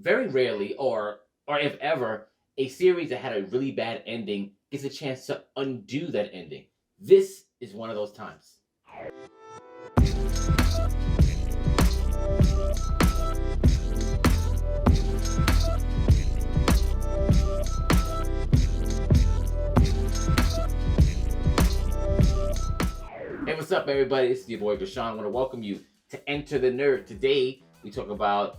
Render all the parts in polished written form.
very rarely, or if ever, a series that had a really bad ending gets a chance to undo that ending. This is one of those times. Hey, what's up, everybody? This is your boy Gashawn. I want to welcome you to Enter the Nerd. Today, we talk about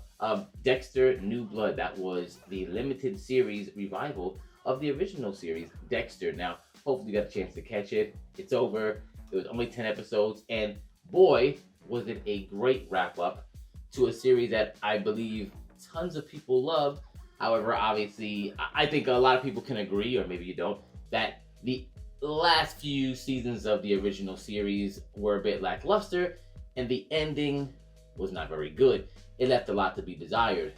Dexter New Blood. That was the limited series revival of the original series, Dexter. Now, hopefully you got a chance to catch it. It's over. It was only 10 episodes. And boy, was it a great wrap-up to a series that I believe tons of people love. However, obviously, I think a lot of people can agree, or maybe you don't, that the last few seasons of the original series were a bit lackluster, and the ending was not very good. It left a lot to be desired.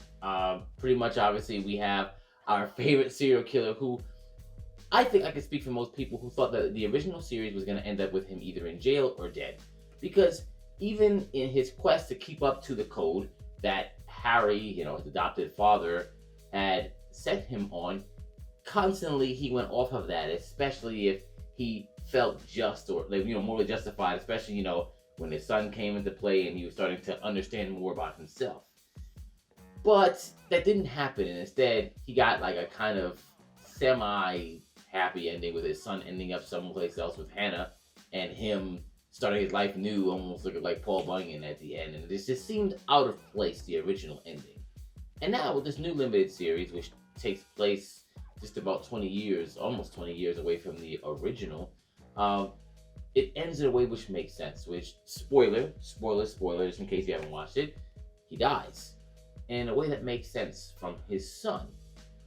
Pretty much, obviously, we have our favorite serial killer, who I think I can speak for most people who thought that the original series was going to end up with him either in jail or dead. Because even in his quest to keep up to the code that Harry, his adopted father, had set him on, constantly he went off of that, especially if he felt just or morally justified, especially when his son came into play and he was starting to understand more about himself. But that didn't happen, and instead he got like a kind of semi-happy ending with his son ending up someplace else with Hannah and him starting his life new, almost looking like Paul Bunyan at the end. And it just seemed out of place, the original ending. And now with this new limited series, which takes place just about 20 years, almost 20 years away from the original, it ends in a way which makes sense, which, spoilers, in case you haven't watched it, he dies. In a way that makes sense from his son,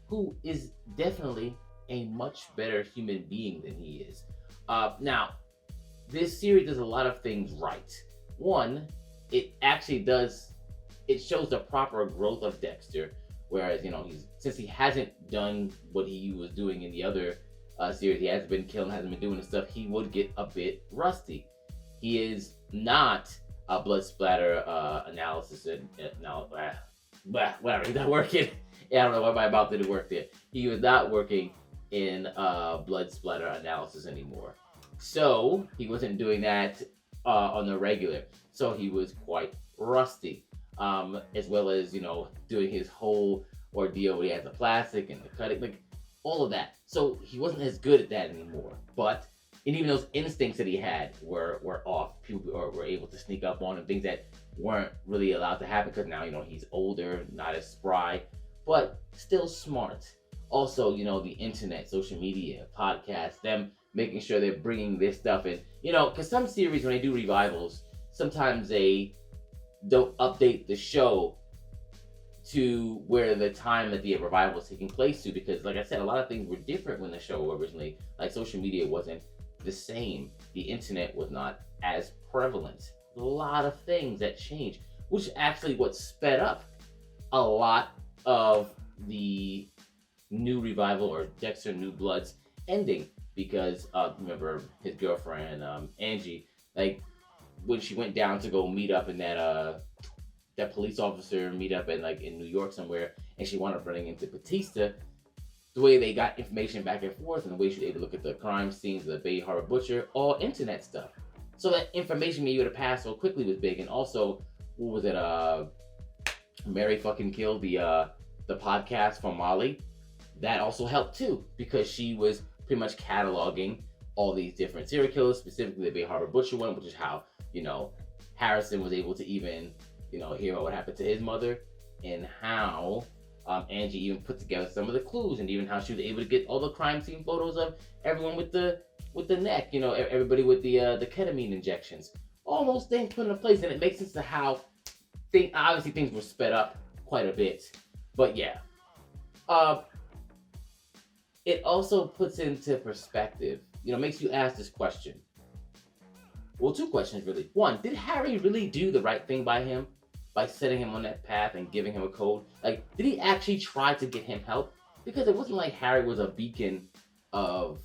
who is definitely a much better human being than he is. Now, this series does a lot of things right. One, it shows the proper growth of Dexter. Whereas, since he hasn't done what he was doing in the other series, he hasn't been killing, hasn't been doing the stuff, he would get a bit rusty. He is not a blood splatter analysis, whatever, he's not working. I don't know why my mouth didn't work there. He was not working in blood splatter analysis anymore. So, he wasn't doing that on the regular. So, he was quite rusty. As well as, doing his whole ordeal where he had the plastic and the cutting, like all of that. So he wasn't as good at that anymore. And even those instincts that he had were off. People were able to sneak up on him, things that weren't really allowed to happen because now, he's older, not as spry, but still smart. Also, the internet, social media, podcasts, them making sure they're bringing this stuff in. Because some series, when they do revivals, sometimes they don't update the show to where the time that the revival is taking place to, because like I said, a lot of things were different when the show originally, like social media wasn't the same, the internet was not as prevalent, a lot of things that changed, which actually what sped up a lot of the new revival or Dexter New Blood's ending, because remember his girlfriend Angie, like when she went down to go meet up in that police officer meet up in New York somewhere, and she wound up running into Batista, the way they got information back and forth and the way she was able to look at the crime scenes of the Bay Harbor Butcher, all internet stuff. So that information being able to pass so quickly was big. And also, what was it, Mary fucking Kill, the podcast from Molly, that also helped too, because she was pretty much cataloging all these different serial killers, specifically the Bay Harbor Butcher one, which is how Harrison was able to even hear what happened to his mother, and how Angie even put together some of the clues, and even how she was able to get all the crime scene photos of everyone with the neck, everybody with the ketamine injections, all those things put into place. And it makes sense to how obviously things were sped up quite a bit, but yeah, it also puts into perspective, makes you ask this question. Well, two questions really. One, did Harry really do the right thing by him by setting him on that path and giving him a code? Like, did he actually try to get him help? Because it wasn't like Harry was a beacon of,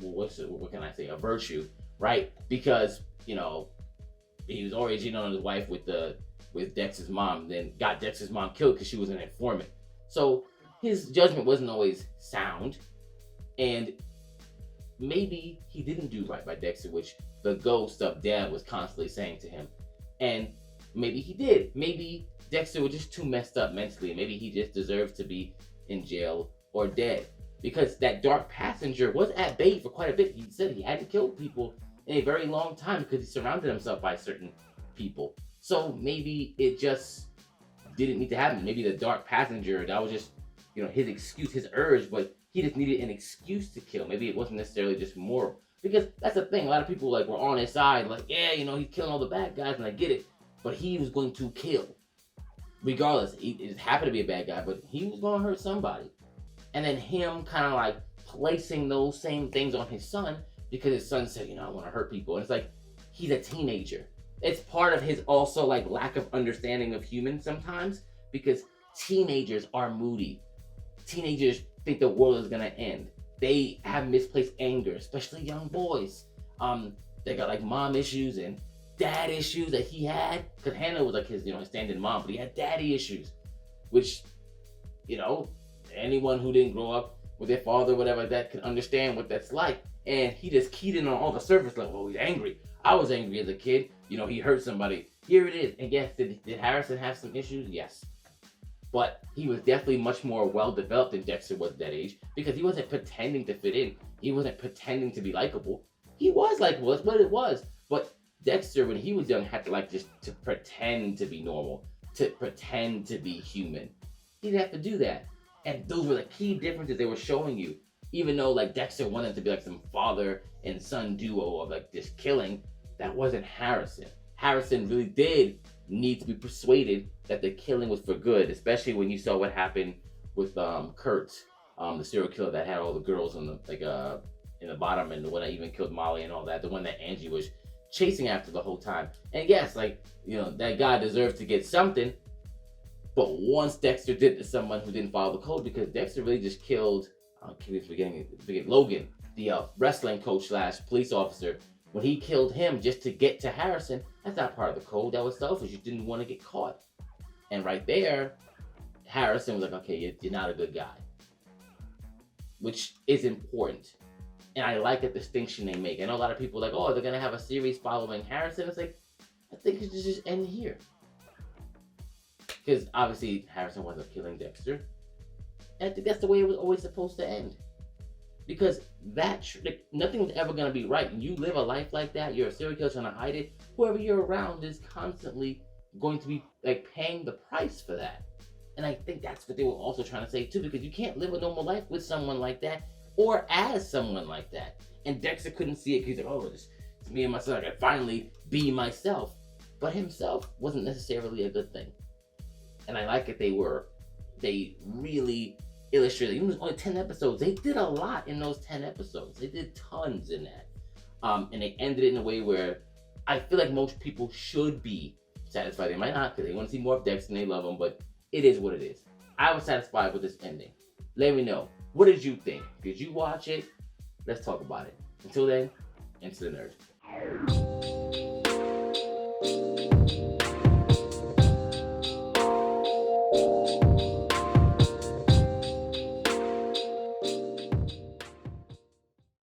what can I say, a virtue, right? Because, he was already cheating on his wife with the with Dexter's mom, then got Dexter's mom killed because she was an informant. So his judgment wasn't always sound, and maybe he didn't do right by Dexter, which the ghost of dad was constantly saying to him. And maybe he did. Maybe Dexter was just too messed up mentally. Maybe he just deserved to be in jail or dead. Because that dark passenger was at bay for quite a bit. He said he hadn't killed people in a very long time because he surrounded himself by certain people. So maybe it just didn't need to happen. Maybe the dark passenger, that was just, his excuse, his urge, but he just needed an excuse to kill. Maybe it wasn't necessarily just moral. Because that's the thing, a lot of people were on his side, yeah, he's killing all the bad guys, and I get it. But he was going to kill. Regardless, it happened to be a bad guy, but he was going to hurt somebody. And then him kind of placing those same things on his son because his son said, I want to hurt people. And it's he's a teenager. It's part of his also lack of understanding of humans sometimes, because teenagers are moody. Teenagers think the world is going to end. They have misplaced anger, especially young boys. They got mom issues and dad issues that he had, because Hannah was his, his stand-in mom, but he had daddy issues, which, anyone who didn't grow up with their father or whatever like that can understand what that's like. And he just keyed in on all the surface level. He's angry. I was angry as a kid. He hurt somebody. Here it is. And yes, did Harrison have some issues? Yes. But he was definitely much more well-developed than Dexter was at that age, because he wasn't pretending to fit in. He wasn't pretending to be likable. He was likable. That's what it was. But Dexter, when he was young, had to just to pretend to be normal, to pretend to be human. He didn't have to do that. And those were the key differences they were showing you. Even though Dexter wanted to be some father and son duo of this killing, that wasn't Harrison. Harrison really did need to be persuaded that the killing was for good, especially when you saw what happened with Kurt, the serial killer that had all the girls in the bottom, and the one that even killed Molly and all that, the one that Angie was chasing after the whole time. And yes, that guy deserved to get something. But once Dexter did to someone who didn't follow the code, because Dexter really just killed, I keep forgetting Logan, the wrestling coach / police officer. When he killed him just to get to Harrison, that's not part of the code. That was selfish. You didn't want to get caught. And right there, Harrison was okay, you're not a good guy. Which is important. And I like the distinction they make. I know a lot of people are they're going to have a series following Harrison. It's I think it should just end here. Because obviously Harrison winds up killing Dexter. And I think that's the way it was always supposed to end. Because nothing's ever going to be right. And you live a life like that, you're a serial killer trying to hide it, whoever you're around is constantly going to be paying the price for that. And I think that's what they were also trying to say too, because you can't live a normal life with someone like that or as someone like that. And Dexter couldn't see it because he's it's me and myself. I can finally be myself. But himself wasn't necessarily a good thing. And I like that they really illustrated, even though it was only 10 episodes, they did a lot in those 10 episodes. They did tons in that. And they ended it in a way where I feel like most people should be satisfied. They might not, because they want to see more of Dexter and they love him, but it is what it is. I was satisfied with this ending. Let me know. What did you think? Did you watch it? Let's talk about it. Until then, into the nerd.